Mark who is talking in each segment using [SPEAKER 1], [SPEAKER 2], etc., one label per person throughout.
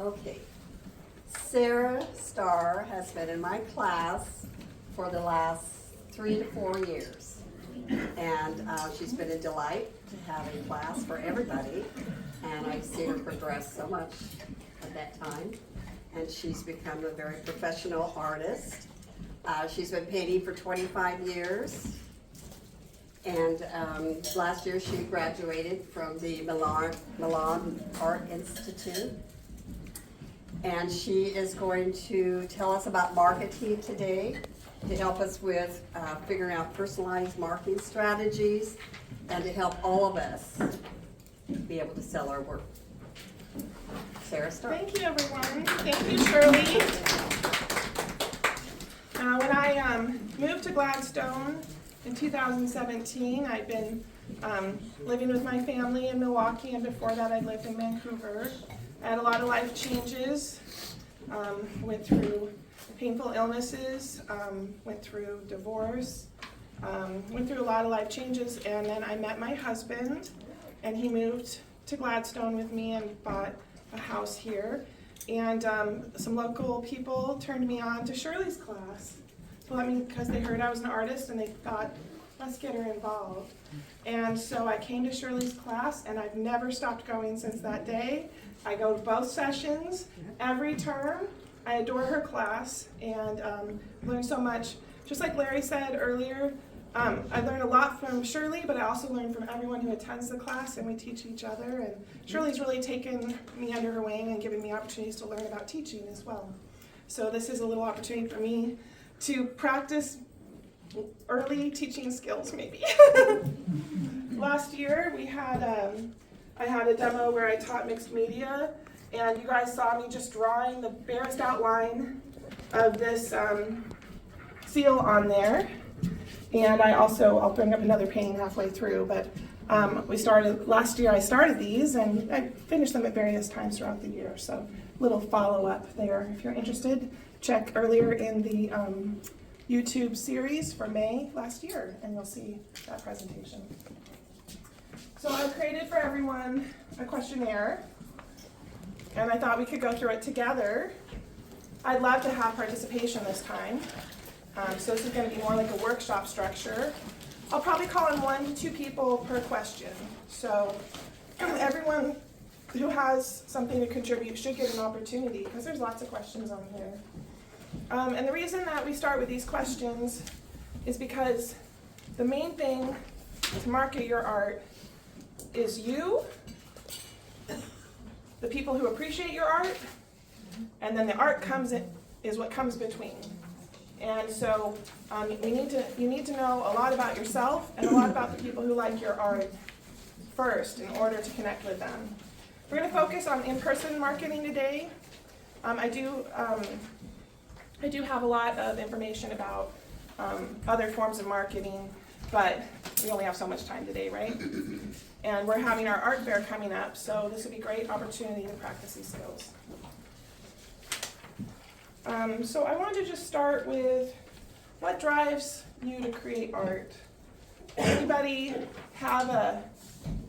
[SPEAKER 1] Okay. Sara Star has been in my class for the last 3 to 4 years. And she's been a delight to have a class for everybody. And I've seen her progress so much at that time. And she's become a very professional artist. She's been painting for 25 years. And last year she graduated from the Milian Art Institute. And she is going to tell us about marketing today to help us with figuring out personalized marketing strategies and to help all of us be able to sell our work. Sara Star.
[SPEAKER 2] Thank you, everyone. Thank you, Shirley. When I moved to Gladstone in 2017, I'd been living with my family in Milwaukee, and before that I lived in Vancouver. I had a lot of life changes, went through painful illnesses, went through divorce, went through a lot of life changes, and then I met my husband, and he moved to Gladstone with me and bought a house here. And some local people turned me on to Shirley's class. Because they heard I was an artist and they thought, let's get her involved. And so I came to Shirley's class, and I've never stopped going since that day. I go to both sessions every term. I adore her class and learn so much. Just like Larry said earlier, I learn a lot from Shirley, but I also learn from everyone who attends the class, and we teach each other. And Shirley's really taken me under her wing and given me opportunities to learn about teaching as well. So this is a little opportunity for me to practice early teaching skills, maybe. Last year we had I had a demo where I taught mixed media, and you guys saw me just drawing the barest outline of this seal on there. And I'll bring up another painting halfway through, but last year I started these, and I finished them at various times throughout the year, so little follow-up there. If you're interested, check earlier in the YouTube series for May last year, and you'll see that presentation. So I created for everyone a questionnaire, and I thought we could go through it together. I'd love to have participation this time. So this is going to be more like a workshop structure. I'll probably call in 1 to 2 people per question. So everyone who has something to contribute should get an opportunity, because there's lots of questions on here. And the reason that we start with these questions is because the main thing to market your art is you, the people who appreciate your art, and then the art is what comes between. And so you need to know a lot about yourself and a lot about the people who like your art first in order to connect with them. We're going to focus on in-person marketing today. I do have a lot of information about other forms of marketing, but we only have so much time today, right? And we're having our art fair coming up, so this would be a great opportunity to practice these skills. So I wanted to just start with what drives you to create art. Anybody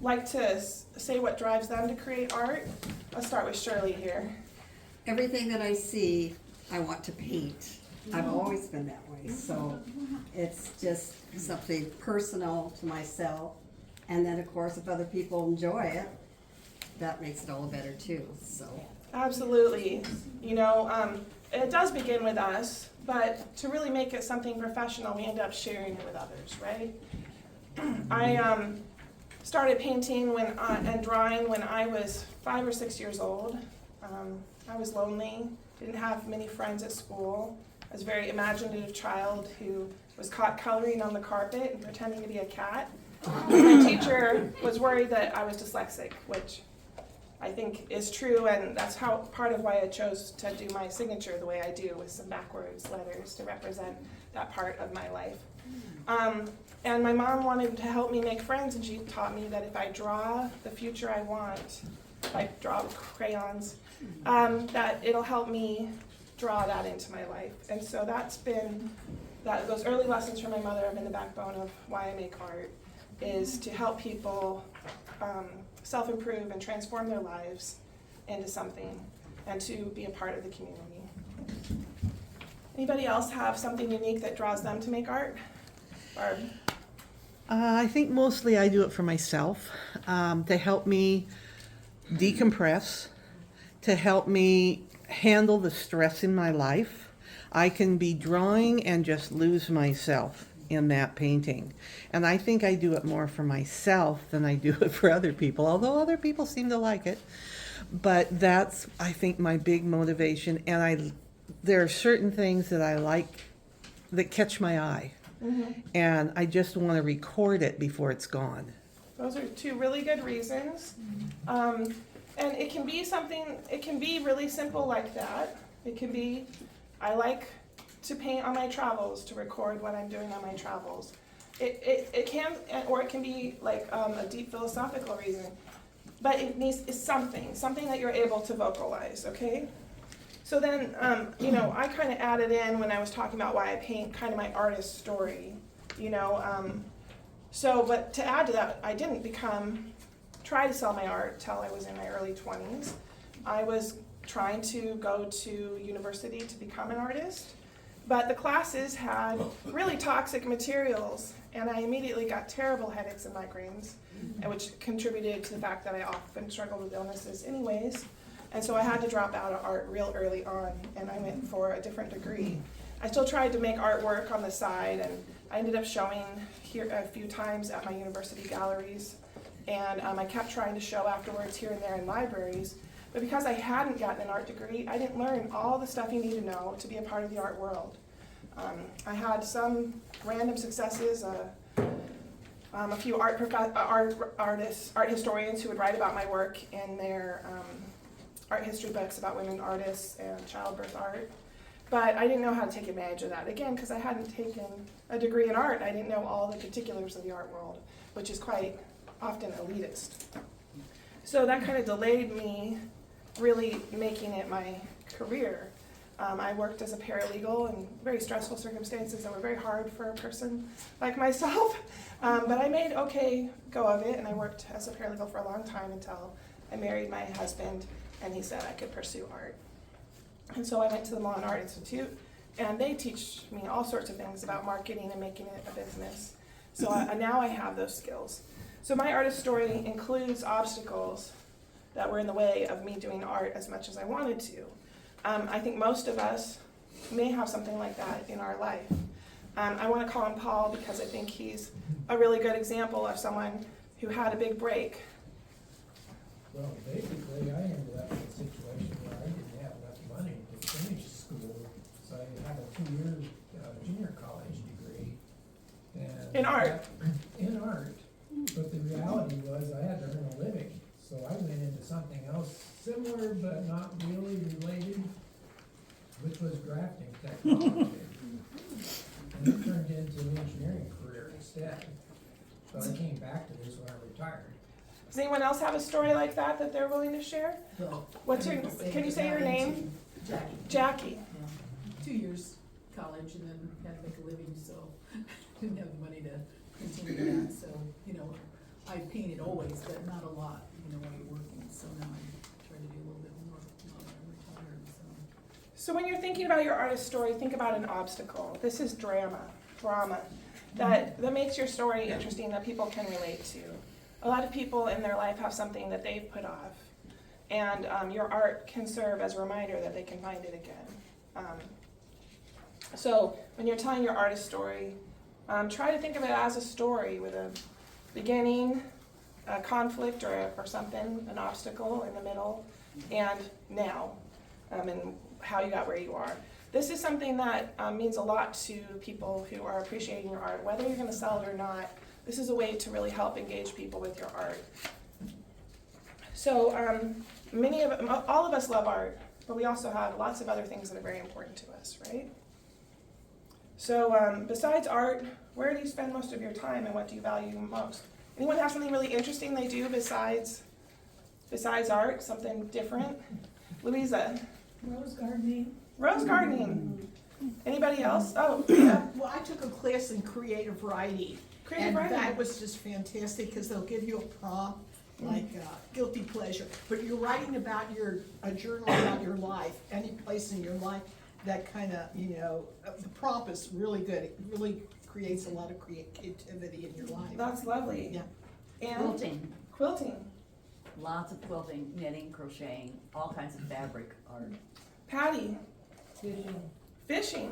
[SPEAKER 2] like to say what drives them to create art? Let's start with Shirley here.
[SPEAKER 1] Everything that I see, I want to paint. I've always been that way, so it's just something personal to myself. And then, of course, if other people enjoy it, that makes it all better too. So
[SPEAKER 2] absolutely. It does begin with us, but to really make it something professional, we end up sharing it with others, right? I started painting and drawing when I was 5 or 6 years old. I was lonely, didn't have many friends at school. I was a very imaginative child who was caught coloring on the carpet and pretending to be a cat. My teacher was worried that I was dyslexic, which I think is true, and that's part of why I chose to do my signature the way I do, with some backwards letters to represent that part of my life. And my mom wanted to help me make friends, and she taught me that if I draw the future I want, I draw with crayons, that it'll help me draw that into my life. And so those early lessons from my mother have been the backbone of why I make art, is to help people self-improve and transform their lives into something and to be a part of the community. Anybody else have something unique that draws them to make art? Barb?
[SPEAKER 3] I think mostly I do it for myself, to help me decompress, to help me handle the stress in my life. I can be drawing and just lose myself in that painting. And I think I do it more for myself than I do it for other people, although other people seem to like it. But that's, I think, my big motivation. And there are certain things that I like that catch my eye.
[SPEAKER 2] Mm-hmm.
[SPEAKER 3] And I just want to record it before it's gone.
[SPEAKER 2] Those are two really good reasons. And it can be something, it can be really simple like that. It can be, I like to paint on my travels, to record what I'm doing on my travels. It can, or it can be like a deep philosophical reason. But it's something that you're able to vocalize, okay? So then, I kind of added in when I was talking about why I paint, kind of my artist story, but to add to that, I didn't try to sell my art till I was in my early 20s. I was trying to go to university to become an artist, but the classes had really toxic materials, and I immediately got terrible headaches and migraines, which contributed to the fact that I often struggled with illnesses anyways. And so I had to drop out of art real early on, and I went for a different degree. I still tried to make artwork on the side, and I ended up showing here a few times at my university galleries, and I kept trying to show afterwards here and there in libraries. But because I hadn't gotten an art degree, I didn't learn all the stuff you need to know to be a part of the art world. I had some random successes, a few art historians who would write about my work in their art history books about women artists and childbirth art. But I didn't know how to take advantage of that. Again, because I hadn't taken a degree in art, I didn't know all the particulars of the art world, which is quite often elitist. So that kind of delayed me really making it my career. I worked as a paralegal in very stressful circumstances that were very hard for a person like myself. But I made okay go of it, and I worked as a paralegal for a long time until I married my husband, and he said I could pursue art. And so I went to the Milian Art Institute, and they teach me all sorts of things about marketing and making it a business. So now I have those skills. So my artist story includes obstacles that were in the way of me doing art as much as I wanted to. I think most of us may have something like that in our life. I want to call him Paul because I think he's a really good example of someone who had a big break.
[SPEAKER 4] Well, basically, I ended up in a situation where I didn't have enough money to finish school, so I had a 2-year junior college degree. And
[SPEAKER 2] In art?
[SPEAKER 4] In art, but the reality was I had to earn a living, so I went into something else similar but not really related, which was drafting technology. And it turned into an engineering career instead. So I came back to this when I retired.
[SPEAKER 2] Does anyone else have a story like that they're willing to share?
[SPEAKER 5] Well,
[SPEAKER 2] Can you say your name?
[SPEAKER 5] Jackie.
[SPEAKER 2] Jackie.
[SPEAKER 5] Yeah. 2 years college and then had to make a living, so didn't have the money to continue that. So, I painted always, but not a lot, while you're working. So now I try to do a little bit more now that I'm retired.
[SPEAKER 2] So when you're thinking about your artist story, think about an obstacle. This is drama that makes your story interesting, that people can relate to. A lot of people in their life have something that they've put off, and your art can serve as a reminder that they can find it again. So when you're telling your artist story, try to think of it as a story with a beginning, a conflict or something, an obstacle in the middle, and now, and how you got where you are. This is something that means a lot to people who are appreciating your art, whether you're going to sell it or not. This is a way to really help engage people with your art. So all of us love art, but we also have lots of other things that are very important to us, right? So besides art, where do you spend most of your time, and what do you value most? Anyone have something really interesting they do besides art, something different? Louisa?
[SPEAKER 6] Rose gardening.
[SPEAKER 2] Rose gardening. Anybody else? Oh, yeah.
[SPEAKER 6] Well, I took a class in creative writing.
[SPEAKER 2] Creative
[SPEAKER 6] and
[SPEAKER 2] writing.
[SPEAKER 6] that was just fantastic because they'll give you a prompt like guilty pleasure. But you're writing about a journal about your life, any place in your life that kind of, the prompt is really good. It really creates a lot of creativity in your life.
[SPEAKER 2] That's lovely.
[SPEAKER 6] Yeah.
[SPEAKER 2] And
[SPEAKER 7] Quilting,
[SPEAKER 2] quilting.
[SPEAKER 7] lots of quilting, knitting, crocheting, all kinds of fabric art.
[SPEAKER 2] Patty. Fishing.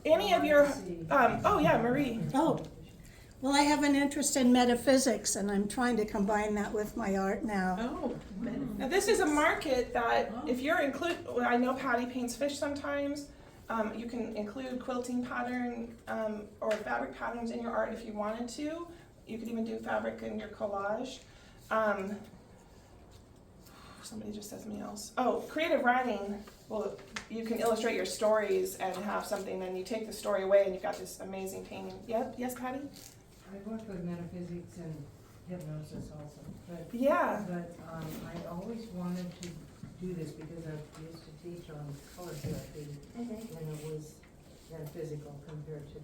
[SPEAKER 2] Any of your, oh yeah, Marie.
[SPEAKER 8] Oh, well, I have an interest in metaphysics, and I'm trying to combine that with my art now.
[SPEAKER 6] Oh,
[SPEAKER 2] Now this is a market that if you're well, I know Patty paints fish sometimes. You can include quilting pattern or fabric patterns in your art if you wanted to. You could even do fabric in your collage. Somebody just said something else. Oh, creative writing. Well, you can illustrate your stories and have something, then you take the story away and you've got this amazing painting. Yep, yes, Patty?
[SPEAKER 9] I work with metaphysics and hypnosis also, but
[SPEAKER 2] Yeah.
[SPEAKER 9] I always wanted to do this because I used to teach on color therapy, and it was metaphysical compared to,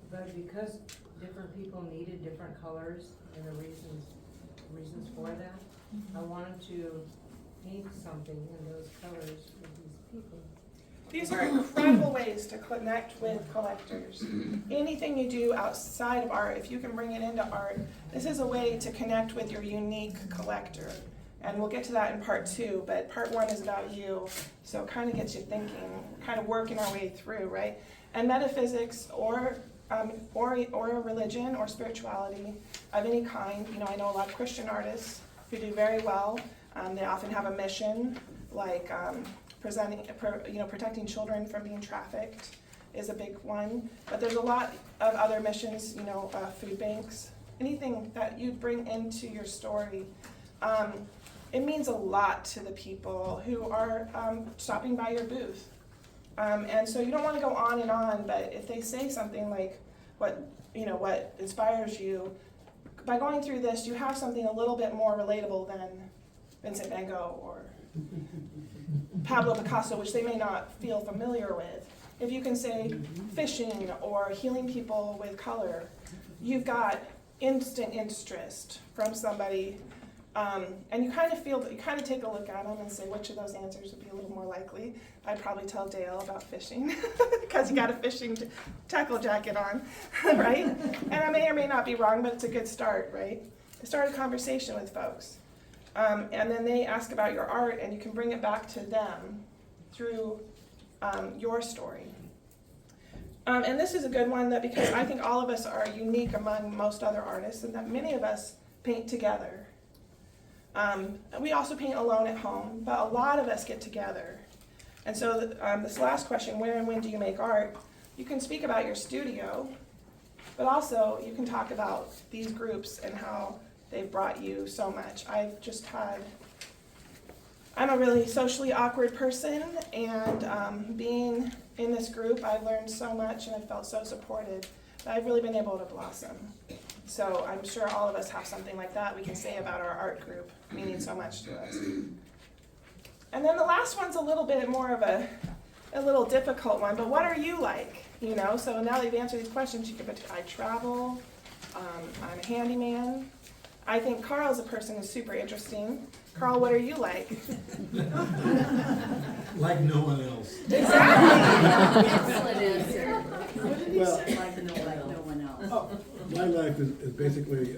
[SPEAKER 9] but because different people needed different colors and the reasons for that, I wanted to paint something in those colors for these people.
[SPEAKER 2] These are incredible ways to connect with collectors. Anything you do outside of art, if you can bring it into art, this is a way to connect with your unique collector. And we'll get to that in part 2, but part 1 is about you. So it kind of gets you thinking, kind of working our way through, right? And metaphysics or religion or spirituality of any kind. I know a lot of Christian artists who do very well. They often have a mission, like protecting children from being trafficked is a big one. But there's a lot of other missions, food banks, anything that you bring into your story. It means a lot to the people who are stopping by your booth. And so you don't want to go on, but if they say something like what inspires you, by going through this, you have something a little bit more relatable than Vincent van Gogh or Pablo Picasso, which they may not feel familiar with. If you can say fishing or healing people with color, you've got instant interest from somebody. And you kind of take a look at them and say which of those answers would be a little more likely. I'd probably tell Dale about fishing because you got a fishing tackle jacket on, right? And I may or may not be wrong, but it's a good start, right? Start a conversation with folks. And then they ask about your art and you can bring it back to them through your story. And this is a good one because I think all of us are unique among most other artists and that many of us paint together. We also paint alone at home, but a lot of us get together. And so this last question, where and when do you make art? You can speak about your studio, but also you can talk about these groups and how they've brought you so much. I'm a really socially awkward person, and being in this group, I've learned so much and I felt so supported that I've really been able to blossom. So I'm sure all of us have something like that we can say about our art group, meaning so much to us. And then the last one's a little bit more of a little difficult one, but what are you like? So now that you've answered these questions, you can put, I travel, I'm a handyman. I think Carl's a person who's super interesting. Carl, what are you like?
[SPEAKER 10] Like no one else.
[SPEAKER 2] Exactly.
[SPEAKER 7] Excellent answer.
[SPEAKER 10] Well,
[SPEAKER 7] Like no one else.
[SPEAKER 10] my life is basically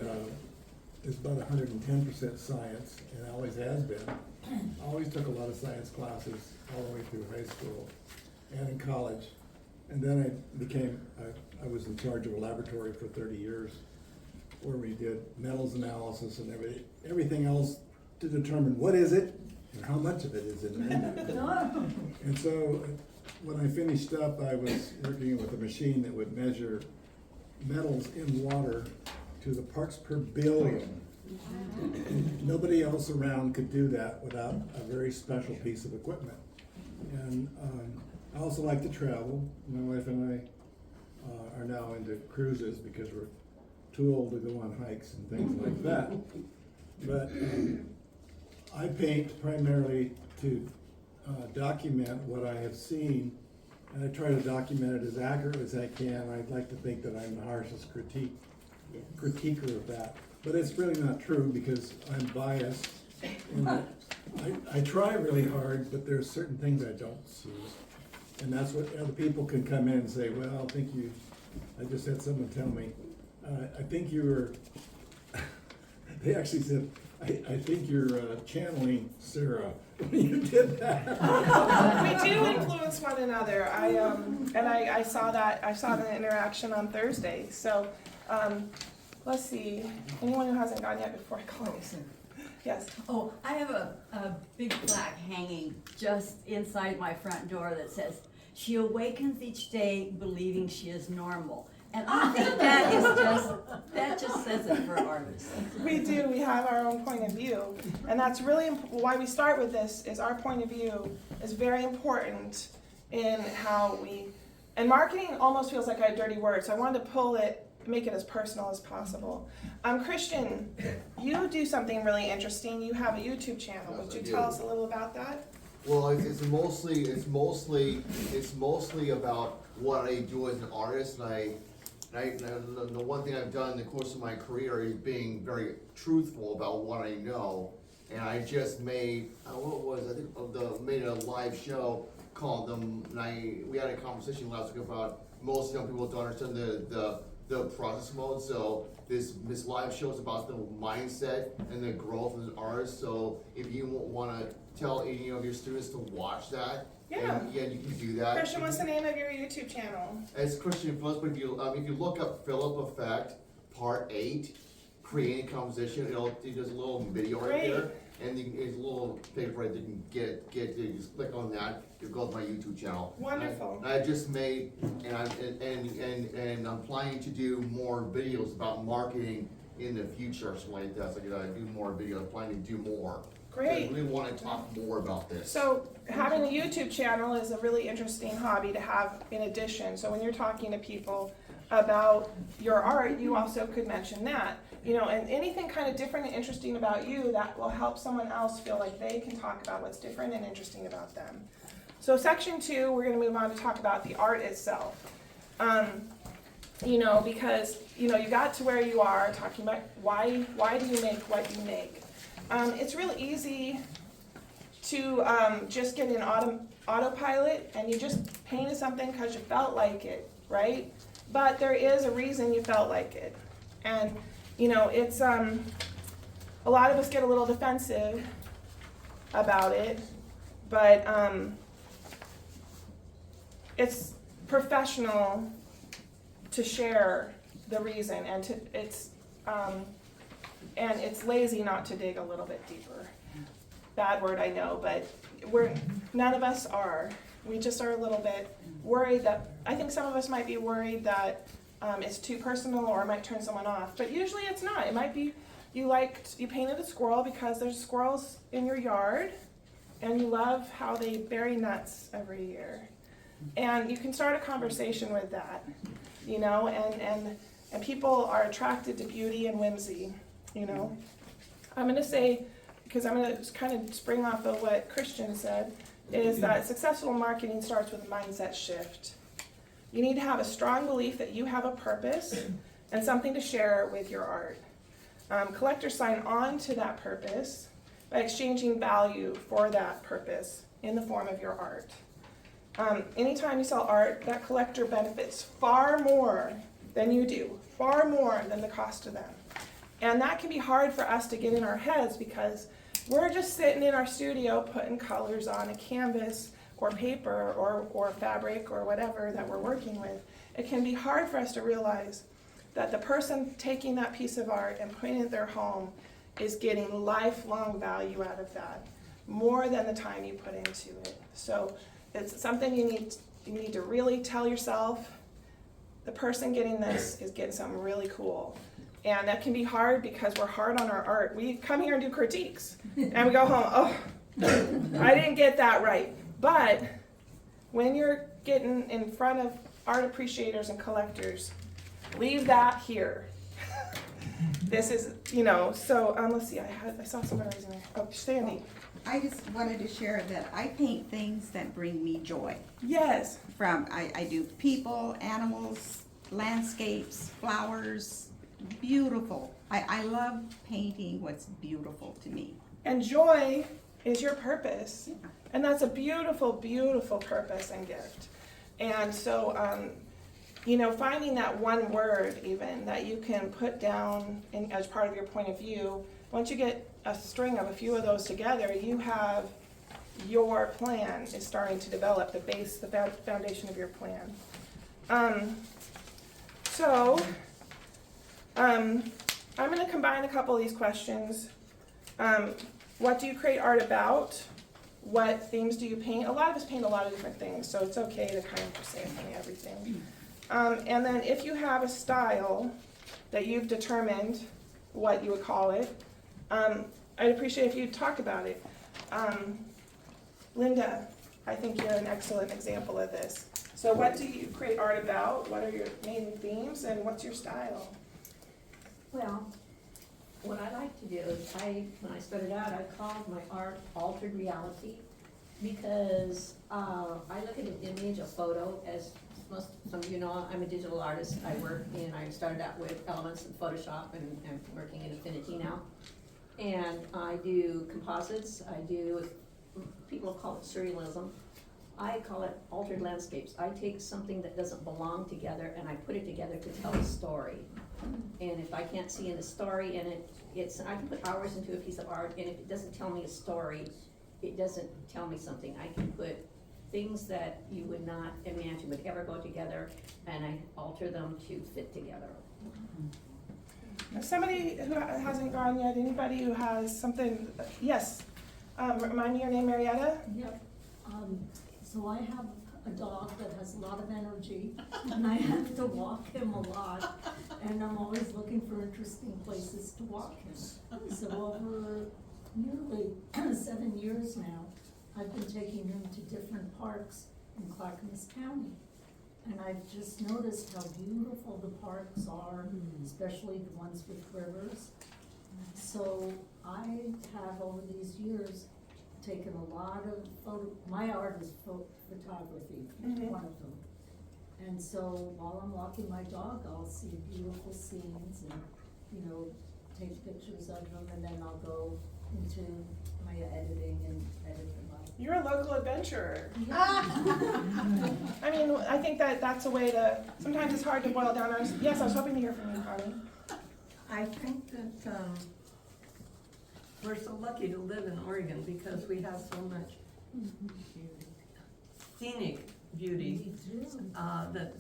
[SPEAKER 10] is about 110% science, and always has been. I always took a lot of science classes all the way through high school and in college. And then I was in charge of a laboratory for 30 years where we did metals analysis and everything else to determine what is it and how much of it is in there. And so when I finished up, I was working with a machine that would measure metals in water to the parts per billion. And nobody else around could do that without a very special piece of equipment. And I also like to travel. My wife and I are now into cruises because we're too old to go on hikes and things like that. But I paint primarily to document what I have seen and I try to document it as accurately as I can. I'd like to think that I'm the harshest critiquer of that, but it's really not true because I'm biased. And I try really hard, but there's certain things I don't see. And that's what other people can come in and say, well, I just had someone tell me, I think you were, they actually said, I think you're channeling Sarah when you did that.
[SPEAKER 2] We do influence one another. I saw the interaction on Thursday. So, let's see. Anyone who hasn't gone yet before I close? Yes.
[SPEAKER 7] Oh, I have a big plaque hanging just inside my front door that says, "She awakens each day believing she is normal." And I think that just says it for artists.
[SPEAKER 2] We do. We have our own point of view. And that's really why we start with this, is our point of view is very important in how and marketing almost feels like a dirty word, so I wanted to make it as personal as possible. About you do something really interesting. You have a YouTube channel. Would you tell us a little about that?
[SPEAKER 11] Well, it's mostly about what I do as an artist, and the one thing I've done in the course of my career is being very truthful about what I know. And I just made made a live show called we had a conversation last week about most young people don't understand the process mode. So this live show is about the mindset and the growth as an artist. So if you want to tell any of your students to watch that,
[SPEAKER 2] Yeah.
[SPEAKER 11] and you can do that.
[SPEAKER 2] Christian, what's the name of your YouTube channel?
[SPEAKER 11] It's Christian Phillips, but if you look up Phillip Effect Part 8, creating composition, there's a little video right
[SPEAKER 2] Great.
[SPEAKER 11] there, and there's a little paper right there you can get you just click on that, it goes to my YouTube channel.
[SPEAKER 2] Wonderful.
[SPEAKER 11] And I just made, and I'm planning to do more videos about marketing in the future or something like that. So I do more videos, I'm planning to do more.
[SPEAKER 2] Great.
[SPEAKER 11] I really want to talk more about this.
[SPEAKER 2] So having a YouTube channel is a really interesting hobby to have in addition. So when you're talking to people about your art, you also could mention that. And anything kind of different and interesting about you that will help someone else feel like they can talk about what's different and interesting about them. So section 2, we're going to move on to talk about the art itself. Because, you got to where you are talking about why do you make what you make. It's really easy to just get in autopilot and you just painted something because you felt like it, right? But there is a reason you felt like it. And, it's, a lot of us get a little defensive about it, but it's professional to share the reason, and it's lazy not to dig a little bit deeper. Bad word, I know, but none of us are. We just are a little bit worried I think some of us might be worried that it's too personal or it might turn someone off, but usually it's not. It might be you painted a squirrel because there's squirrels in your yard and you love how they bury nuts every year. And you can start a conversation with that, and people are attracted to beauty and whimsy. I'm going to say, because I'm going to kind of spring off of what Christian said, is that successful marketing starts with a mindset shift. You need to have a strong belief that you have a purpose and something to share with your art. Collectors sign on to that purpose by exchanging value for that purpose in the form of your art. Anytime you sell art, that collector benefits far more than you do, far more than the cost to them. And that can be hard for us to get in our heads because we're just sitting in our studio putting colors on a canvas or paper or fabric or whatever that we're working with. It can be hard for us to realize that the person taking that piece of art and putting it in their home is getting lifelong value out of that, more than the time you put into it. So it's something you need to really tell yourself, the person getting this is getting something really cool. And that can be hard because we're hard on our art. We come here and do critiques, and we go home, oh, I didn't get that right. But when you're getting in front of art appreciators and collectors, leave that here. this is, so, let's see, I saw someone raising their, oh, Sandy.
[SPEAKER 12] I just wanted to share that I paint things that bring me joy.
[SPEAKER 2] Yes,
[SPEAKER 12] I do people, animals, landscapes, flowers, beautiful. I love painting what's beautiful to me.
[SPEAKER 2] and joy is your purpose. And that's a beautiful, beautiful purpose and gift. And so, finding that one word even that you can put down as part of your point of view, once you get a string of a few of those together, you have your plan is starting to develop, the base, the foundation of your plan. I'm going to combine a couple of these questions. What do you create art about? What themes do you paint? A lot of us paint a lot of different things, so it's okay to kind of say everything. And then if you have a style that you've determined what you would call it, I'd appreciate if you talk about it. Linda, I think you're an excellent example of this. So what do you create art about? What are your main themes and what's your style?
[SPEAKER 13] Well, what I like to do is when I started out, I called my art altered reality because I look at an image, a photo, as some of you know, I'm a digital artist. I started out with elements in Photoshop and I'm working in Affinity now. And I do composites, people call it surrealism. I call it altered landscapes. I take something that doesn't belong together and I put it together to tell a story. And if I can't see in a story in it, I can put hours into a piece of art, and if it doesn't tell me a story, it doesn't tell me something. I can put things that you would not imagine would ever go together, and I alter them to fit together.
[SPEAKER 2] Somebody who hasn't gone yet, anybody who has something, yes. Remind me your name, Marietta?
[SPEAKER 14] Yep. So I have a dog that has a lot of energy, and I have to walk him a lot, and I'm always looking for interesting places to walk him. So over nearly 7 years now, I've been taking him to different parks in Clackamas County. And I've just noticed how beautiful the parks are, especially the ones with rivers. So I have, over these years, taken a lot of my art is photography, one of them. And so while I'm walking my dog, I'll see beautiful scenes and, take pictures of them, and then I'll go into my editing and edit them up.
[SPEAKER 2] You're a local adventurer. I mean, I think that's a way to, sometimes it's hard to boil down. Yes, I was hoping to hear from you, Connie.
[SPEAKER 15] I think that we're so lucky to live in Oregon because we have so much scenic beauty that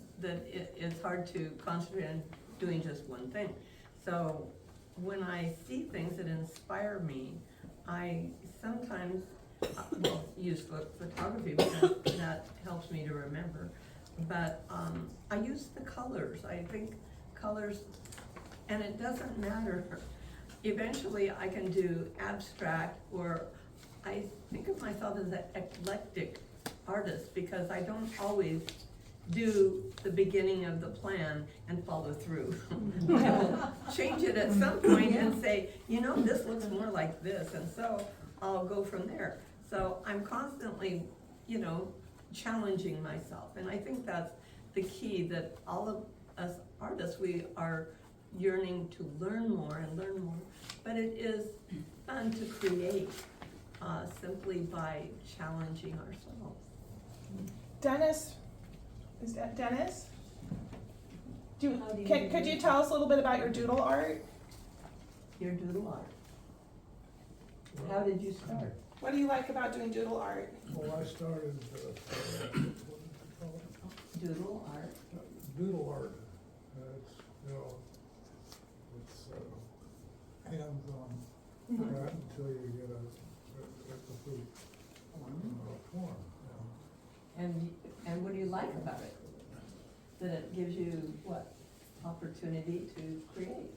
[SPEAKER 15] it's hard to concentrate on doing just one thing. So when I see things that inspire me, I sometimes use photography because that helps me to remember. But I use the colors. I think colors, and it doesn't matter. Eventually I can do abstract, or I think of myself as an eclectic artist because I don't always do the beginning of the plan and follow through. I will change it at some point and say, this looks more like this, and so I'll go from there. So I'm constantly, challenging myself, and I think that's the key, that all of us artists, we are yearning to learn more and learn more, but it is fun to create simply by challenging ourselves.
[SPEAKER 2] Dennis, is that Dennis? Could you tell us a little bit about your doodle art?
[SPEAKER 15] Your doodle art. How did you start?
[SPEAKER 2] What do you like about doing doodle art?
[SPEAKER 4] Well, I started, what is it called?
[SPEAKER 15] Doodle art.
[SPEAKER 4] Doodle art. It's hands-on, right, until you get a complete form.
[SPEAKER 15] And what do you like about it? That it gives you opportunity to create?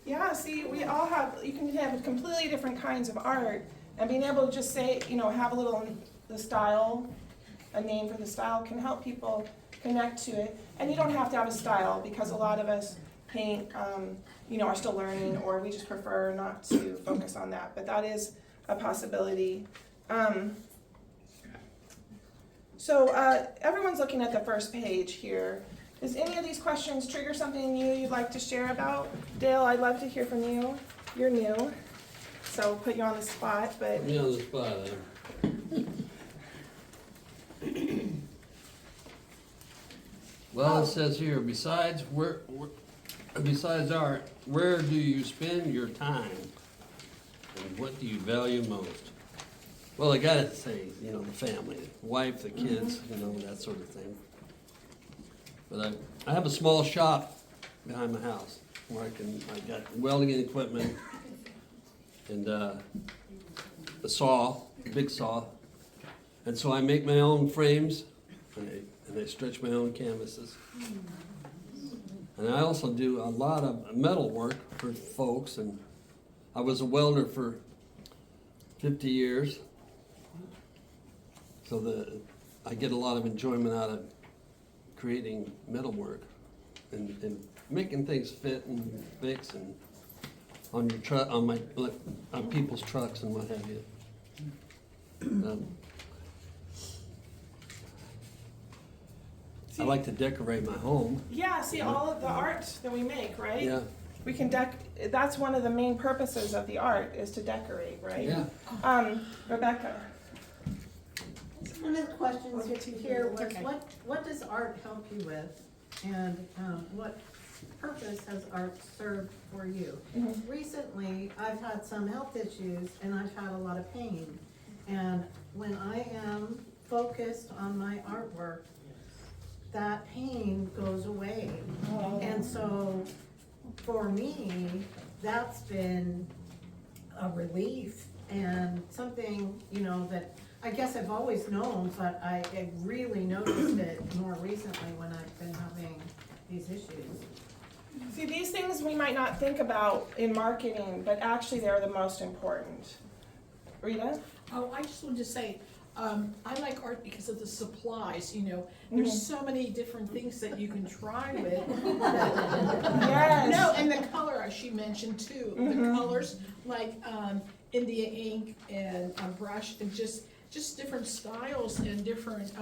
[SPEAKER 2] Yeah, see, we all have, you can have completely different kinds of art, and being able to just say, have the style, a name for the style can help people connect to it. And you don't have to have a style, because a lot of us paint, are still learning, or we just prefer not to focus on that, but that is a possibility. So everyone's looking at the first page here. Does any of these questions trigger something new you'd like to share about? Dale, I'd love to hear from you. You're new, so we'll put you on the spot, but.
[SPEAKER 16] Put me on the spot, Well, it says here, besides art, where do you spend your time? And what do you value most? Well, I gotta say, the family, the wife, the kids, that sort of thing. But I have a small shop behind my house where I got welding equipment and a saw, a big saw. And so I make my own frames and I stretch my own canvases. And I also do a lot of metal work for folks, and I was a welder for 50 years. So I get a lot of enjoyment out of creating metalwork and making things fit and fix and on your truck, on people's trucks and what have you. I like to decorate my home.
[SPEAKER 2] Yeah, see all of the art that we make, right?
[SPEAKER 16] Yeah.
[SPEAKER 2] We can that's one of the main purposes of the art, is to decorate, right?
[SPEAKER 16] Yeah.
[SPEAKER 2] Rebecca.
[SPEAKER 17] One of the questions here was, what does art help you with, and what purpose has art served for you?
[SPEAKER 2] Mm-hmm.
[SPEAKER 17] Recently, I've had some health issues, and I've had a lot of pain, and when I am focused on my artwork, that pain goes away.
[SPEAKER 2] Oh.
[SPEAKER 17] And so, for me, that's been a relief and something, that I guess I've always known, but I really noticed it more recently when I've been having these issues.
[SPEAKER 2] See, these things we might not think about in marketing, but actually they're the most important. Rita?
[SPEAKER 6] Oh, I just wanted to say, I like art because of the supplies, There's so many different things that you can try with.
[SPEAKER 2] Yes.
[SPEAKER 6] No, and the color, as she mentioned too, the colors, like India ink and a brush, and just different styles and different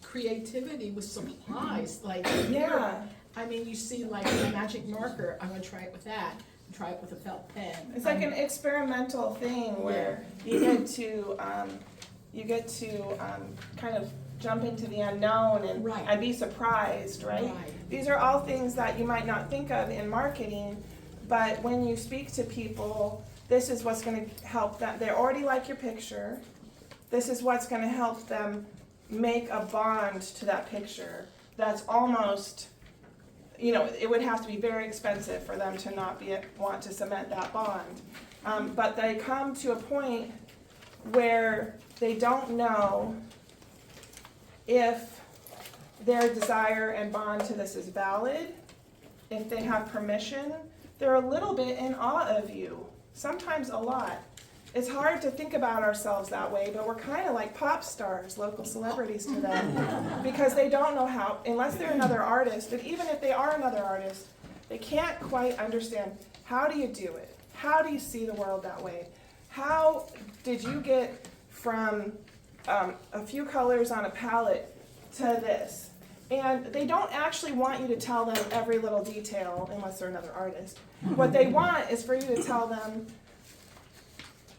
[SPEAKER 6] creativity with supplies, like.
[SPEAKER 2] Yeah.
[SPEAKER 6] I mean, you see like a magic marker, I'm gonna try it with that, try it with a felt pen.
[SPEAKER 2] It's like an experimental thing where you get to kind of jump into the unknown and be surprised, right? These are all things that you might not think of in marketing, but when you speak to people, this is what's going to help them. They already like your picture. This is what's going to help them make a bond to that picture that's almost, it would have to be very expensive for them to not want to cement that bond. But they come to a point where they don't know if their desire and bond to this is valid, if they have permission. They're a little bit in awe of you, sometimes a lot. It's hard to think about ourselves that way, but we're kind of like pop stars, local celebrities to them, because they don't know how, unless they're another artist, but even if they are another artist, they can't quite understand, how do you do it? How do you see the world that way? How did you get from a few colors on a palette to this? And they don't actually want you to tell them every little detail, unless they're another artist. What they want is for you to tell them,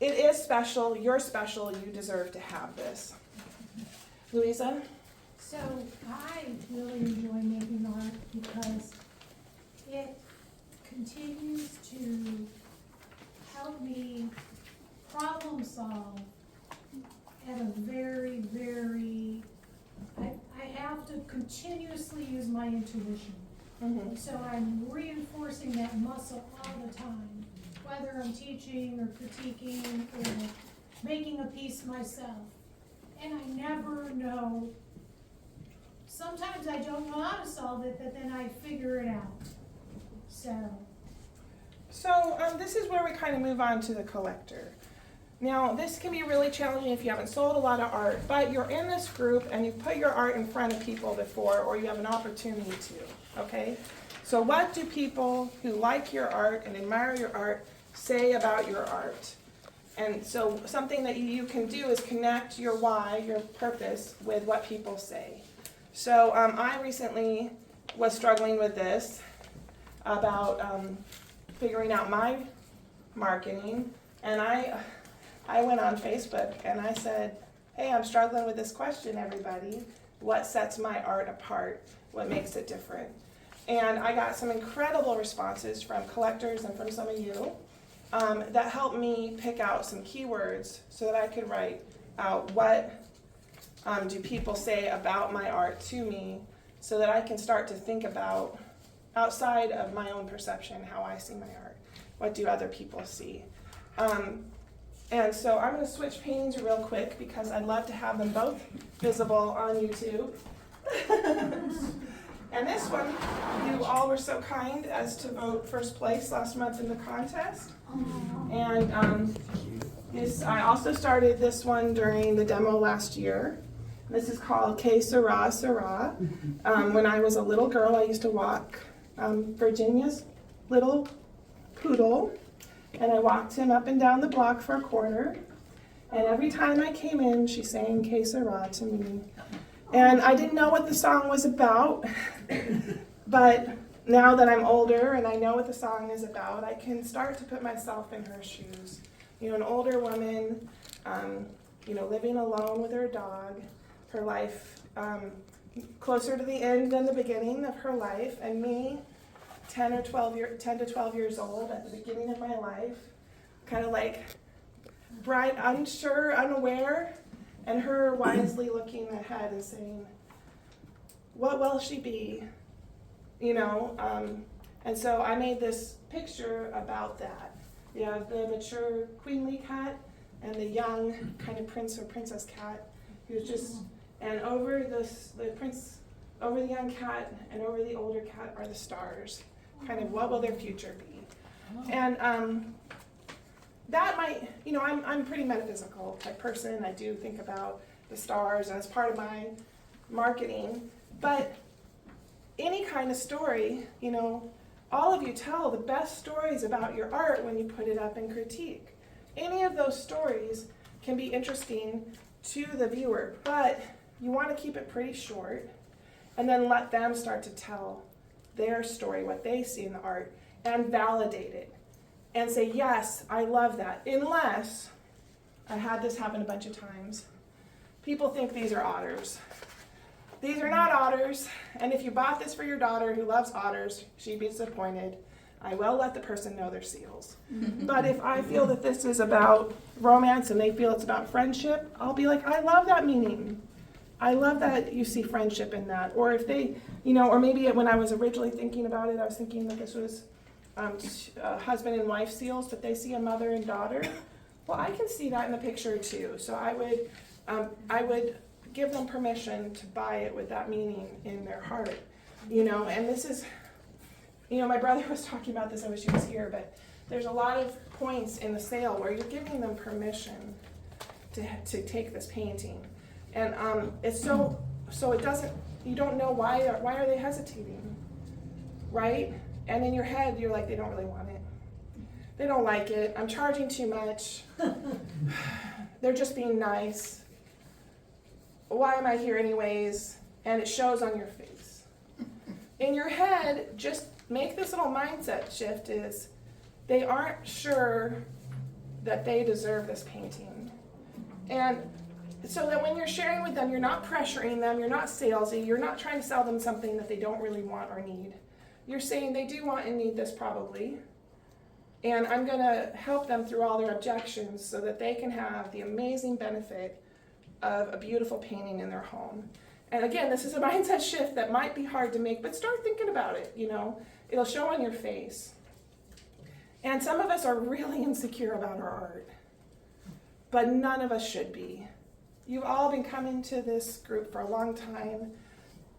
[SPEAKER 2] it is special, you're special, you deserve to have this. Louisa?
[SPEAKER 14] So I really enjoy making art because it continues to help me problem solve at a very, very, I have to continuously use my intuition.
[SPEAKER 2] Mm-hmm.
[SPEAKER 14] So I'm reinforcing that muscle all the time, whether I'm teaching or critiquing or making a piece myself. And I never know, sometimes I don't know how to solve it, but then I figure it out. So
[SPEAKER 2] So this is where we kind of move on to the collector. Now, this can be really challenging if you haven't sold a lot of art, but you're in this group and you've put your art in front of people before, or you have an opportunity to, okay? So what do people who like your art and admire your art say about your art? And so something that you can do is connect your why, your purpose, with what people say. So I recently was struggling with this about figuring out my marketing, and I went on Facebook and I said, hey, I'm struggling with this question, everybody. What sets my art apart? What makes it different? And I got some incredible responses from collectors and from some of you that helped me pick out some keywords so that I could write out what do people say about my art to me, so that I can start to think about, outside of my own perception, how I see my art. What do other people see? And so I'm going to switch paintings real quick because I'd love to have them both visible on YouTube. And this one, you all were so kind as to vote first place last month in the contest. And I also started this one during the demo last year. This is called Que Sara Sara. When I was a little girl, I used to walk Virginia's little poodle, and I walked him up and down the block for a quarter. And every time I came in, she sang Que Sara to me. And I didn't know what the song was about, but now that I'm older and I know what the song is about, I can start to put myself in her shoes. You know, an older woman, living alone with her dog, her life closer to the end than the beginning of her life, and me, 10 to 12 years old at the beginning of my life, kind of like bright, unsure, unaware, and her wisely looking ahead and saying, what will she be? And so I made this picture about that. You have the mature queenly cat and the young kind of prince or princess cat who's just, and over over the young cat and over the older cat are the stars. Kind of what will their future be? And that might, I'm a pretty metaphysical type person. I do think about the stars and it's part of my marketing. But any kind of story, all of you tell the best stories about your art when you put it up in critique. Any of those stories can be interesting to the viewer, but you want to keep it pretty short and then let them start to tell their story, what they see in the art, and validate it. And say, yes, I love that. Unless, I had this happen a bunch of times, people think these are otters. These are not otters, and if you bought this for your daughter who loves otters, she'd be disappointed. I will let the person know they're seals. But if I feel that this is about romance and they feel it's about friendship, I'll be like, I love that meaning. I love that you see friendship in that. Or if they, or maybe when I was originally thinking about it, I was thinking that this was husband and wife seals, but they see a mother and daughter. Well, I can see that in the picture too. So I would give them permission to buy it with that meaning in their heart, and this is, my brother was talking about this, I wish he was here, but there's a lot of points in the sale where you're giving them permission to take this painting. And it's so it doesn't, you don't know why are they hesitating, right? And in your head, you're like, they don't really want it. They don't like it. I'm charging too much. They're just being nice. Why am I here anyways? And it shows on your face. In your head, just make this little mindset shift is they aren't sure that they deserve this painting. And so that when you're sharing with them, you're not pressuring them, you're not salesy, you're not trying to sell them something that they don't really want or need. You're saying they do want and need this probably, and I'm going to help them through all their objections so that they can have the amazing benefit of a beautiful painting in their home. And again, this is a mindset shift that might be hard to make, but start thinking about it, It'll show on your face. And some of us are really insecure about our art, but none of us should be. You've all been coming to this group for a long time.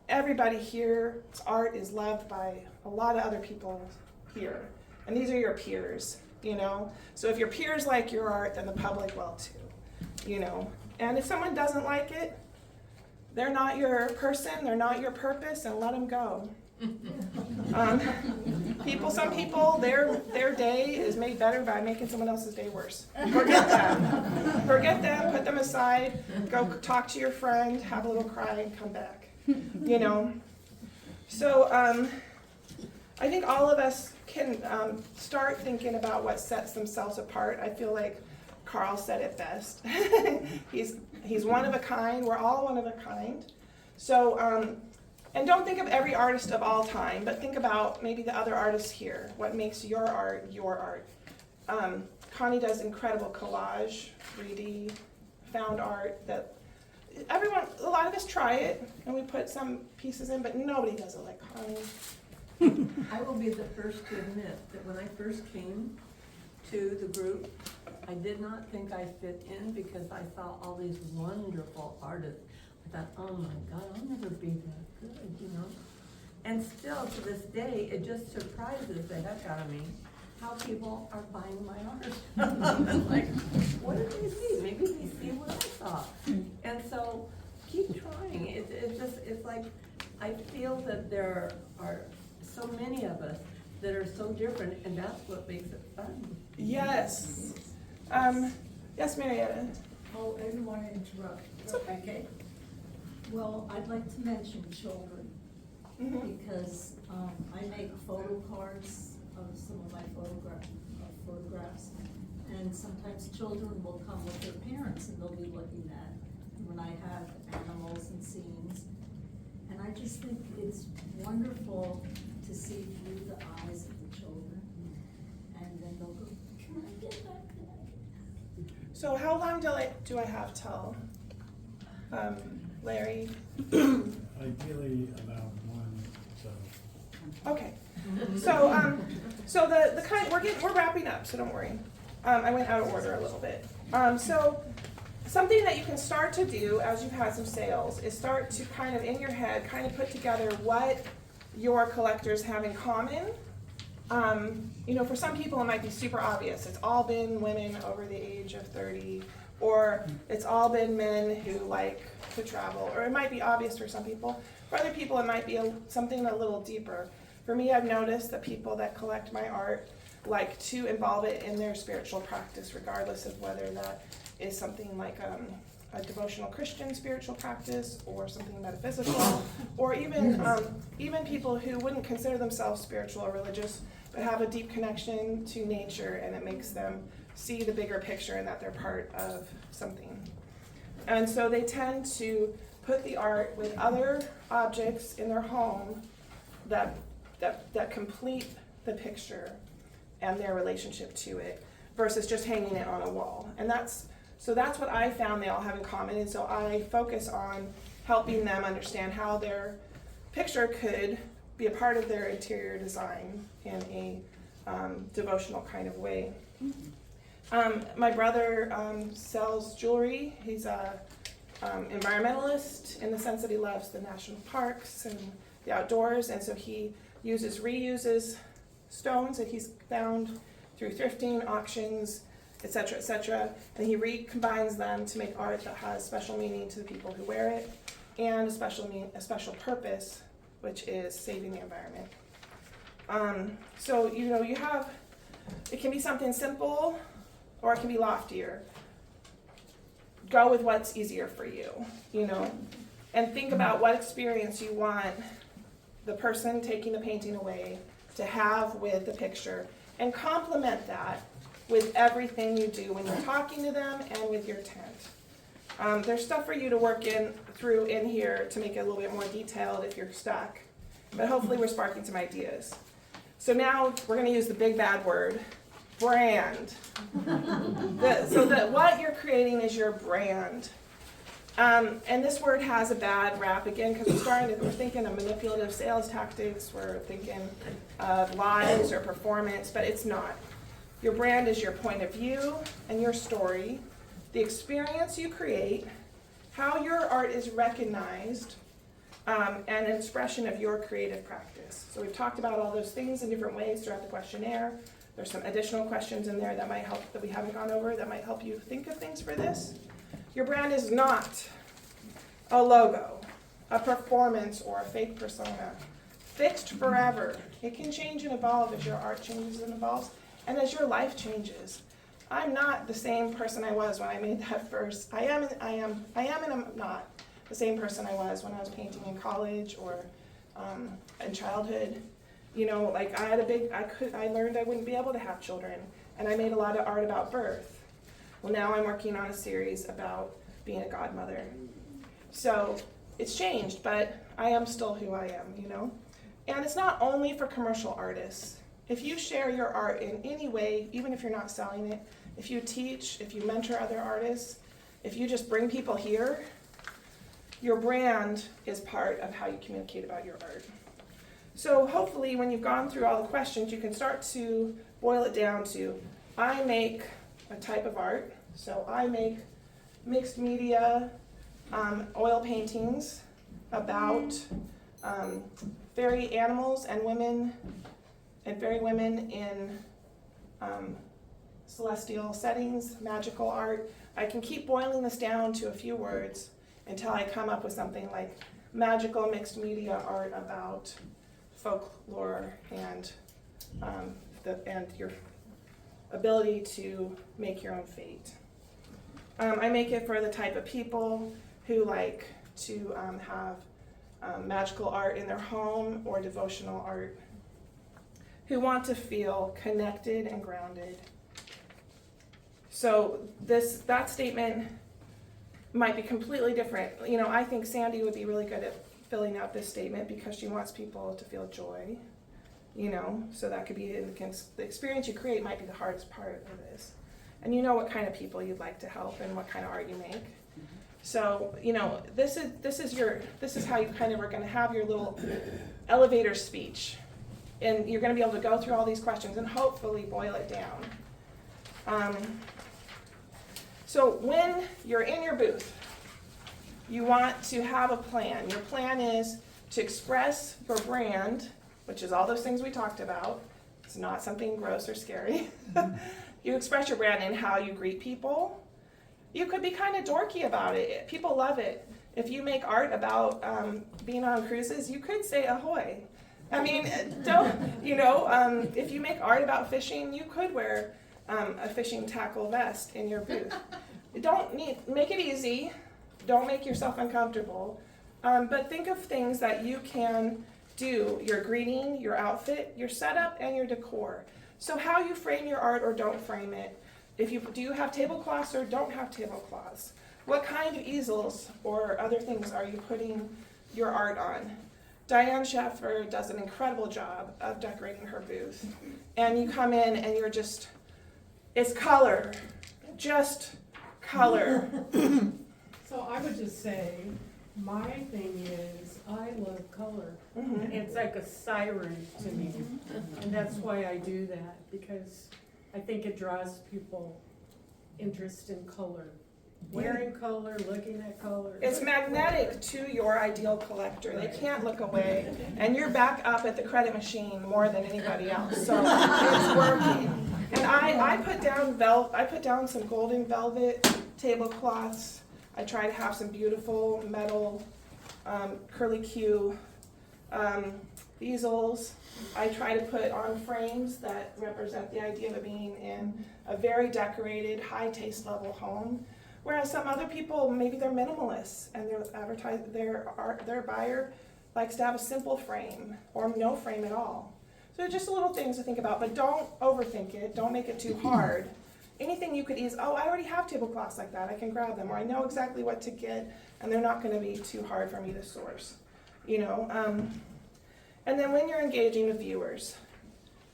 [SPEAKER 2] Everybody here's art is loved by a lot of other people here. And these are your peers. you know? So if your peers like your art, then the public will too, you know? And if someone doesn't like it, they're not your person, they're not your purpose, and let them go. Some people, their day is made better by making someone else's day worse. Forget them. Forget them, put them aside, go talk to your friend, have a little cry, and come back, you know? So I think all of us can start thinking about what sets themselves apart. I feel like Carl said it best. He's one of a kind. We're all one of a kind. So, and don't think of every artist of all time, but think about maybe the other artists here. What makes your art your art? Connie does incredible collage, 3D, found art that a lot of us try it, and we put some pieces in, but nobody does it like Connie.
[SPEAKER 15] I will be the first to admit that when I first came to the group, I did not think I fit in because I saw all these wonderful artists. I thought, oh my God, I'll never be that good, you know? And still to this day, it just surprises the heck out of me how people are buying my art. I'm like, what did they see? Maybe they see what I saw. And so keep trying. It's like, I feel that there are so many of us that are so different, and that's what makes it fun.
[SPEAKER 2] Yes. Yes, Marietta.
[SPEAKER 14] Oh, I didn't want to interrupt.
[SPEAKER 2] It's okay.
[SPEAKER 14] Well, I'd like to mention children, because I make photo cards of some of my photographs, and sometimes children will come with their parents and they'll be looking at when I have animals and scenes. And I just think it's wonderful to see through the eyes of the children, and then they'll go, can I get that?
[SPEAKER 2] So how long do I have till, Larry?
[SPEAKER 18] Ideally about one, so.
[SPEAKER 2] Okay. So the kind, we're wrapping up, so don't worry. I went out of order a little bit. So something that you can start to do as you've had some sales is start to kind of in your head kind of put together what your collectors have in common. You know, for some people it might be super obvious. It's all been women over the age of 30, or it's all been men who like to travel, or it might be obvious for some people. For other people it might be something a little deeper. For me, I've noticed that people that collect my art like to involve it in their spiritual practice, regardless of whether that is something like a devotional Christian spiritual practice or something metaphysical, or even people who wouldn't consider themselves spiritual or religious, but have a deep connection to nature, and it makes them see the bigger picture and that they're part of something. And so they tend to put the art with other objects in their home that complete the picture and their relationship to it, versus just hanging it on a wall. And that's what I found they all have in common. And so I focus on helping them understand how their picture could be a part of their interior design in a devotional kind of way. My brother sells jewelry. He's a environmentalist in the sense that he loves the national parks and the outdoors, and so he reuses stones that he's found through thrifting, auctions, etc., and he recombines them to make art that has special meaning to the people who wear it, and a special purpose, which is saving the environment. So it can be something simple, or it can be loftier. Go with what's easier for you, and think about what experience you want the person taking the painting away to have with the picture, and complement that with everything you do when you're talking to them and with your tent. There's stuff for you to work through in here to make it a little bit more detailed if you're stuck, but hopefully we're sparking some ideas. So now we're going to use the big bad word, brand. What you're creating is your brand. And this word has a bad rap again because we're thinking of manipulative sales tactics, we're thinking of lies or performance, but it's not. Your brand is your point of view and your story, the experience you create, how your art is recognized, and an expression of your creative practice. So we've talked about all those things in different ways throughout the questionnaire, There's some additional questions in there that might help, that we haven't gone over, that might help you think of things for this. Your brand is not a logo, a performance, or a fake persona. Fixed forever. It can change and evolve as your art changes and evolves, and as your life changes. I'm not the same person I was when I made that first. I am and I'm not the same person I was when I was painting in college or in childhood. You know, like I learned I wouldn't be able to have children, and I made a lot of art about birth. Well, now I'm working on a series about being a godmother. So it's changed, but I am still who I am, you know? And it's not only for commercial artists. If you share your art in any way, even if you're not selling it, if you teach, if you mentor other artists, if you just bring people here, your brand is part of how you communicate about your art. So hopefully when you've gone through all the questions, you can start to boil it down to, I make a type of art. So I make mixed media oil paintings about fairy animals and women, and fairy women in celestial settings, magical art. I can keep boiling this down to a few words until I come up with something like magical mixed media art about folklore and your ability to make your own fate. I make it for the type of people who like to have magical art in their home or devotional art, who want to feel connected and grounded. So that statement might be completely different. You know, I think Sandy would be really good at filling out this statement because she wants people to feel joy, you know, so that could be, the experience you create might be the hardest part of this. And you know what kind of people you'd like to help and what kind of art you make. So, you know, this is how you kind of are going to have your little elevator speech. And you're going to be able to go through all these questions and hopefully boil it down. So when you're in your booth, you want to have a plan. Your plan is to express your brand, which is all those things we talked about. It's not something gross or scary. You express your brand in how you greet people. You could be kind of dorky about it. People love it. If you make art about being on cruises, you could say ahoy. I mean, if you make art about fishing, you could wear a fishing tackle vest in your booth. Make it easy. Don't make yourself uncomfortable. But think of things that you can do, your greeting, your outfit, your setup, and your decor. So how you frame your art or don't frame it. Do you have tablecloths or don't have tablecloths? What kind of easels or other things are you putting your art on? Diane Sheffer does an incredible job of decorating her booth. And you come in and you're just, it's color, just color.
[SPEAKER 9] So I would just say, my thing is, I love color.
[SPEAKER 2] Mhm.
[SPEAKER 9] It's like a siren to me. And that's why I do that, because I think it draws people interest in color. Wearing color, looking at color.
[SPEAKER 2] It's magnetic to your ideal collector. They can't look away. And you're back up at the credit machine more than anybody else. So it's working. And I put down some golden velvet tablecloths. I try to have some beautiful metal curly Q easels. I try to put on frames that represent the idea of being in a very decorated, high taste level home. Whereas some other people, maybe they're minimalists and their buyer likes to have a simple frame or no frame at all. So just little things to think about, but don't overthink it. Don't make it too hard. Anything you could I already have tablecloths like that. I can grab them, or I know exactly what to get, and they're not going to be too hard for me to source. And then when you're engaging with viewers,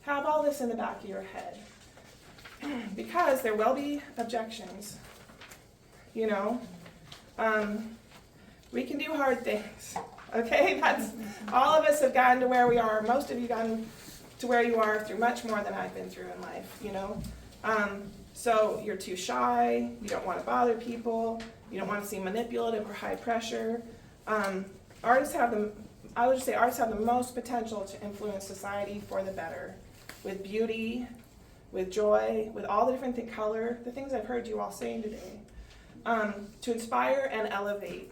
[SPEAKER 2] have all this in the back of your head, because there will be objections. We can do hard things, okay? All of us have gotten to where we are. Most of you gotten to where you are through much more than I've been through in life, So you're too shy, you don't want to bother people, you don't want to seem manipulative or high pressure. Artists have the most potential to influence society for the better, with beauty, with joy, with all the different color, the things I've heard you all saying today, to inspire and elevate.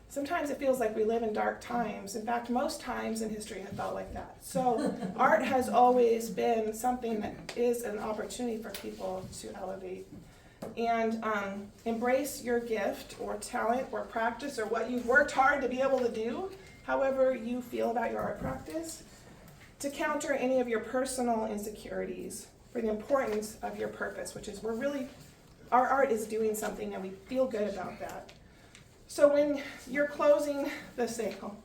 [SPEAKER 2] Sometimes it feels like we live in dark times. In fact, most times in history have felt like that. So art has always been something that is an opportunity for people to elevate. And embrace your gift or talent or practice or what you've worked hard to be able to do, however you feel about your art practice, to counter any of your personal insecurities for the importance of your purpose, which is our art is doing something and we feel good about that. So when you're closing the sale,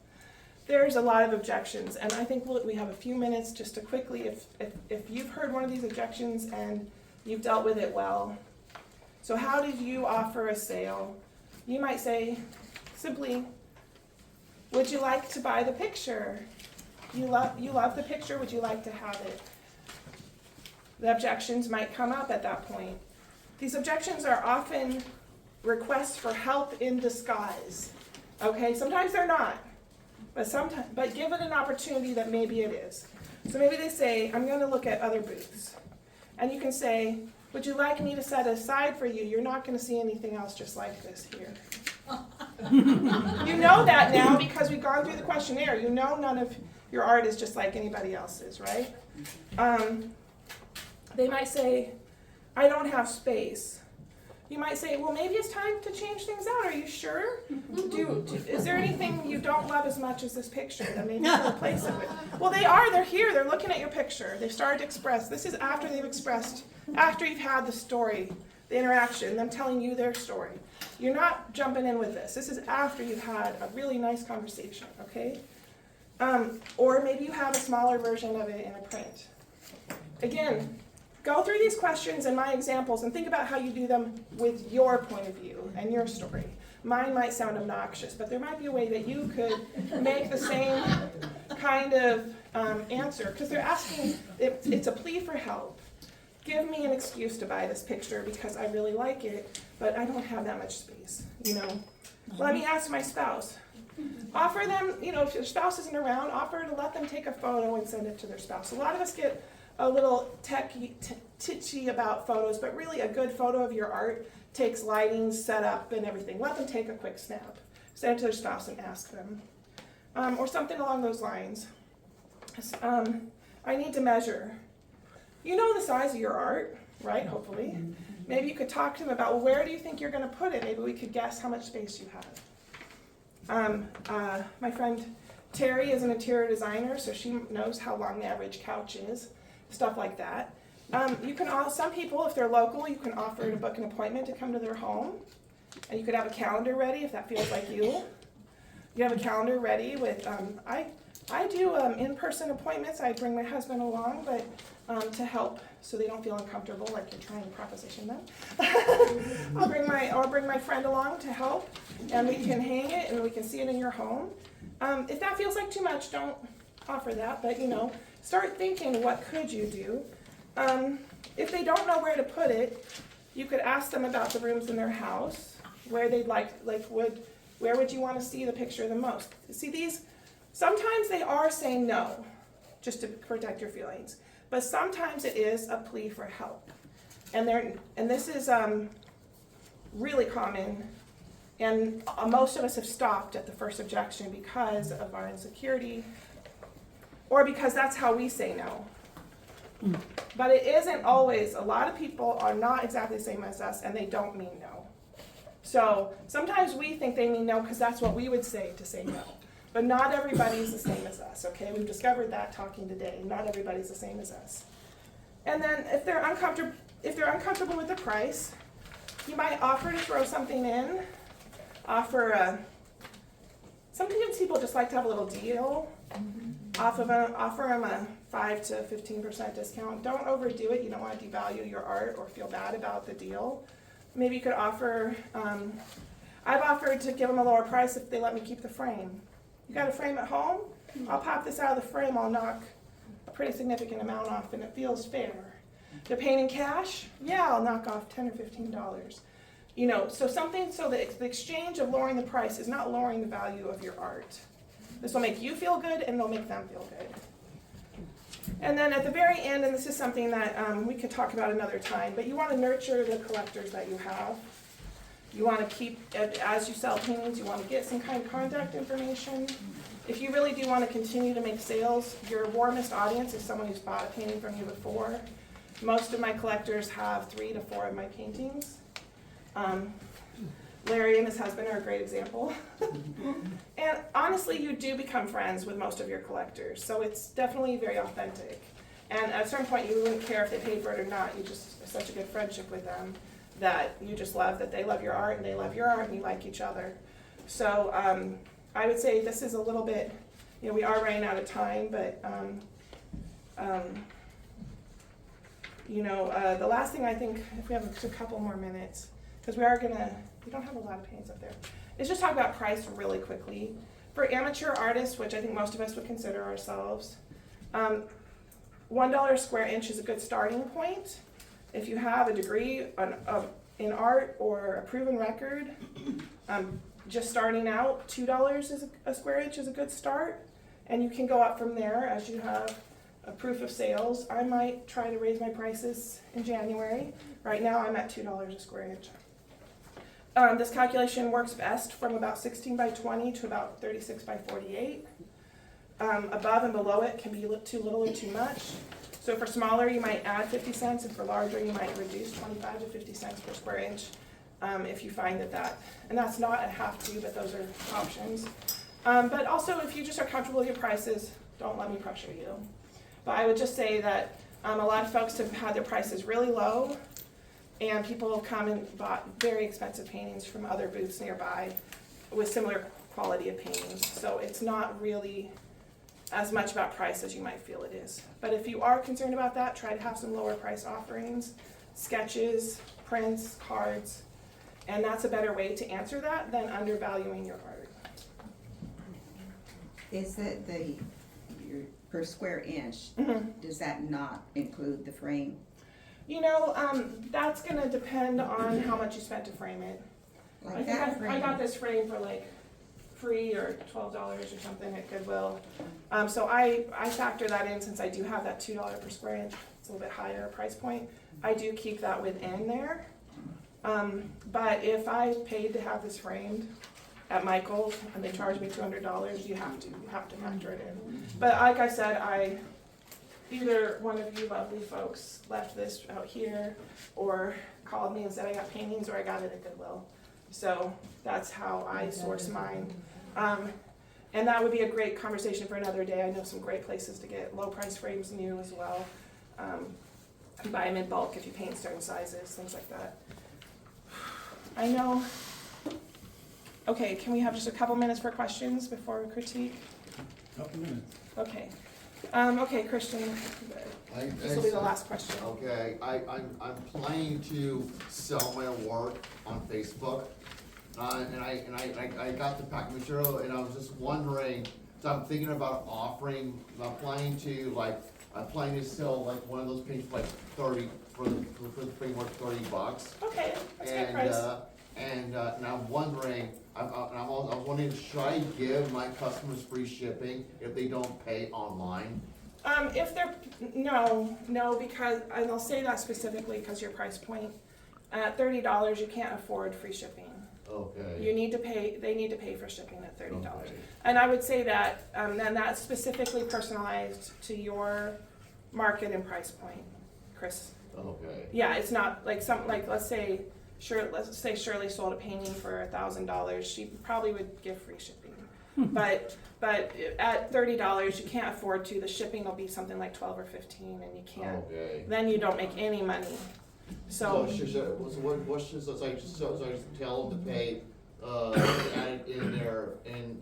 [SPEAKER 2] there's a lot of objections, and I think we have a few minutes just to quickly, if you've heard one of these objections and you've dealt with it well. So how did you offer a sale? You might say simply, would you like to buy the picture? You love the picture, would you like to have it? The objections might come up at that point. These objections are often requests for help in disguise. Okay, sometimes they're not, but give it an opportunity that maybe it is. So maybe they say, I'm going to look at other booths. And you can say, would you like me to set aside for you? You're not going to see anything else just like this here. You know that now because we've gone through the questionnaire. You know none of your art is just like anybody else's, right? They might say, I don't have space. You might say, well, maybe it's time to change things out. Are you sure? Is there anything you don't love as much as this picture that maybe you can replace it with? Well, they're here. They're looking at your picture. They've started to express. This is after they've expressed, after you've had the story, the interaction, them telling you their story. You're not jumping in with this. This is after you've had a really nice conversation, okay? Or maybe you have a smaller version of it in a print. Again, go through these questions and my examples and think about how you do them with your point of view and your story. Mine might sound obnoxious, but there might be a way that you could make the same kind of answer, because they're asking, it's a plea for help. Give me an excuse to buy this picture because I really like it, but I don't have that much space, Let me ask my spouse. Offer them, if your spouse isn't around, offer to let them take a photo and send it to their spouse. A lot of us get a little titchy about photos, but really a good photo of your art takes lighting, setup, and everything. Let them take a quick snap. Send it to their spouse and ask them. Or something along those lines. I need to measure. You know the size of your art, right? Hopefully. Maybe you could talk to them about, well, where do you think you're going to put it? Maybe we could guess how much space you have. My friend Terry is an interior designer, so she knows how long the average couch is. Stuff like that. Some people, if they're local, you can offer to book an appointment to come to their home. And you could have a calendar ready if that feels like you. You have a calendar ready with, I do in-person appointments. I bring my husband along, but to help so they don't feel uncomfortable like you're trying to proposition them. I'll bring my friend along to help, and we can hang it and we can see it in your home. If that feels like too much, don't offer that, but start thinking, what could you do? If they don't know where to put it, you could ask them about the rooms in their house, where they'd where would you want to see the picture the most? See, sometimes they are saying no, just to protect your feelings, but sometimes it is a plea for help. And this is really common, and most of us have stopped at the first objection because of our insecurity, or because that's how we say no. But it isn't always. A lot of people are not exactly the same as us, and they don't mean no. So sometimes we think they mean no because that's what we would say to say no. But not everybody's the same as us, okay? We've discovered that talking today. Not everybody's the same as us. And then if they're uncomfortable with the price, you might offer to throw something in. Sometimes people just like to have a little deal. Offer them a 5 to 15% discount. Don't overdo it. You don't want to devalue your art or feel bad about the deal. Maybe you could offer, I've offered to give them a lower price if they let me keep the frame. You got a frame at home? I'll pop this out of the frame. I'll knock a pretty significant amount off, and it feels fair. They're paying in cash? Yeah, I'll knock off $10 or $15. So something so that the exchange of lowering the price is not lowering the value of your art. This will make you feel good, and it'll make them feel good. And then at the very end, and this is something that we could talk about another time, but you want to nurture the collectors that you have. You want to keep, as you sell paintings, you want to get some kind of contact information. If you really do want to continue to make sales, your warmest audience is someone who's bought a painting from you before. Most of my collectors have 3 to 4 of my paintings. Larry and his husband are a great example. And honestly, you do become friends with most of your collectors, so it's definitely very authentic. And at a certain point, you wouldn't care if they paid for it or not. You just have such a good friendship with them that you just love that they love your art and they love your art and you like each other. So I would say this is a little bit, you know, we are running out of time, but you know, the last thing I think, if we have just a couple more minutes, because we don't have a lot of paintings up there, is just talk about price really quickly. For amateur artists, which I think most of us would consider ourselves, $1 a square inch is a good starting point. If you have a degree in art or a proven record, just starting out, $2 is a square inch is a good start, and you can go up from there as you have a proof of sales. I might try to raise my prices in January. Right now I'm at $2 a square inch. This calculation works best from about 16 by 20 to about 36 by 48. Above and below it can be too little or too much. So for smaller, you might add 50 cents, and for larger, you might reduce 25 to 50 cents per square inch if you find that, and that's not a have to, but those are options. But also, if you just are comfortable with your prices, don't let me pressure you. But I would just say that a lot of folks have had their prices really low, and people have come and bought very expensive paintings from other booths nearby with similar quality of paintings. So it's not really as much about price as you might feel it is. But if you are concerned about that, try to have some lower price offerings, sketches, prints, cards, and that's a better way to answer that than undervaluing your art.
[SPEAKER 12] Is it your per square inch, does that not include the frame?
[SPEAKER 2] You know, that's gonna depend on how much you spent to frame it.
[SPEAKER 12] Like
[SPEAKER 2] I got this frame for like free or $12 or something at Goodwill. So I factor that in since I do have that $2 per square inch. It's a little bit higher price point. I do keep that within there. But if I paid to have this framed at Michael's and they charge me $200, you have to factor it in. But like I said, either one of you lovely folks left this out here or called me and said I got paintings or I got it at Goodwill. So that's how I source mine. And that would be a great conversation for another day. I know some great places to get low price frames new as well. You buy them in bulk if you paint certain sizes, things like that. I know. Okay, can we have just a couple minutes for questions before we critique?
[SPEAKER 18] Couple minutes.
[SPEAKER 2] Okay. Okay, Christian, this will be the last question.
[SPEAKER 11] Okay, I'm planning to sell my work on Facebook. And I got the pack material and I was just wondering, so I'm thinking about applying to sell like one of those paintings for like 30, for the framework, $30.
[SPEAKER 2] Okay, that's a good price.
[SPEAKER 11] And I'm wondering, I was wondering, should I give my customers free shipping if they don't pay online?
[SPEAKER 2] If they're, no, because, and I'll say that specifically because your price point, at $30, you can't afford free shipping.
[SPEAKER 11] Okay.
[SPEAKER 2] They need to pay for shipping at $30.
[SPEAKER 11] Okay.
[SPEAKER 2] And I would say that, then that's specifically personalized to your market and price point, Chris.
[SPEAKER 11] Okay.
[SPEAKER 2] Yeah, it's not like let's say Shirley sold a painting for $1,000, she probably would give free shipping. But at $30, you can't afford to. The shipping will be something like 12 or 15, and you can't.
[SPEAKER 11] Okay.
[SPEAKER 2] Then you don't make any money. So
[SPEAKER 11] I just tell them to pay, add it in there, and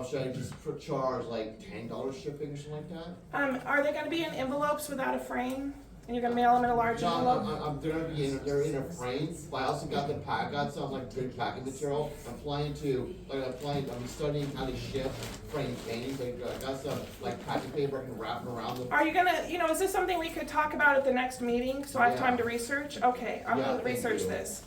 [SPEAKER 11] should I just charge like $10 shipping or something like that?
[SPEAKER 2] are they going to be in envelopes without a frame? And you're gonna mail them in a large envelope?
[SPEAKER 11] They're in a frame, but I also got some like good packing material. I'm studying how to ship frame paintings. I got some like packing paper I can wrap around them.
[SPEAKER 2] Are you gonna, is this something we could talk about at the next meeting, so I have time to research? Okay, I'm gonna research this.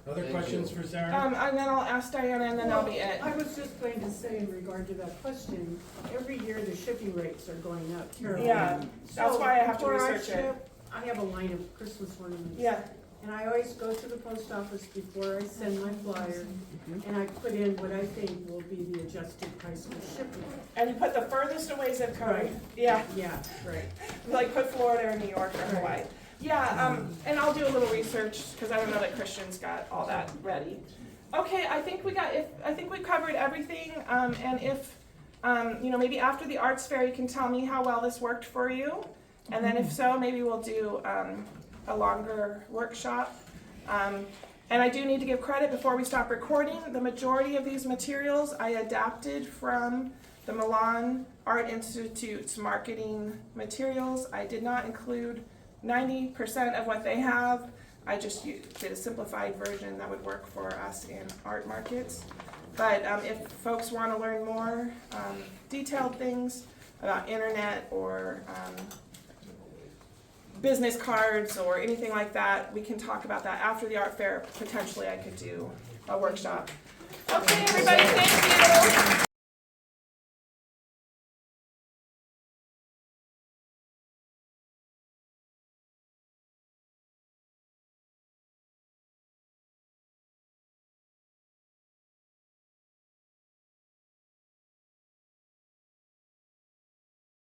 [SPEAKER 18] Other
[SPEAKER 11] Thank
[SPEAKER 18] questions
[SPEAKER 11] you.
[SPEAKER 18] for Sarah?
[SPEAKER 2] And then I'll ask Diana, and then that'll be it.
[SPEAKER 17] I was just going to say in regard to that question, every year the shipping rates are going up terribly.
[SPEAKER 2] Yeah, that's
[SPEAKER 17] So,
[SPEAKER 2] why I have to
[SPEAKER 17] before I
[SPEAKER 2] research it.
[SPEAKER 17] ship, I have a line of Christmas ornaments.
[SPEAKER 2] Yeah.
[SPEAKER 17] And I always go to the post office before I send my flyer, and I put in what I think will be the adjusted price for shipping.
[SPEAKER 2] And you put the furthest away zip code.
[SPEAKER 17] Right.
[SPEAKER 2] Yeah.
[SPEAKER 17] Yeah, right.
[SPEAKER 2] Like put Florida or New York or Hawaii. Yeah, and I'll do a little research, because I don't know that Christian's got all that ready. Okay, I think we covered everything, and if, maybe after the arts fair, you can tell me how well this worked for you. And then if so, maybe we'll do, a longer workshop. And I do need to give credit before we stop recording. The majority of these materials I adapted from the Milian Art Institute's marketing materials. I did not include 90% of what they have. I just did a simplified version that would work for us in art markets. But if folks want to learn more detailed things about internet or business cards or anything like that, we can talk about that after the art fair. Potentially I could do a workshop. Okay, everybody, thank you.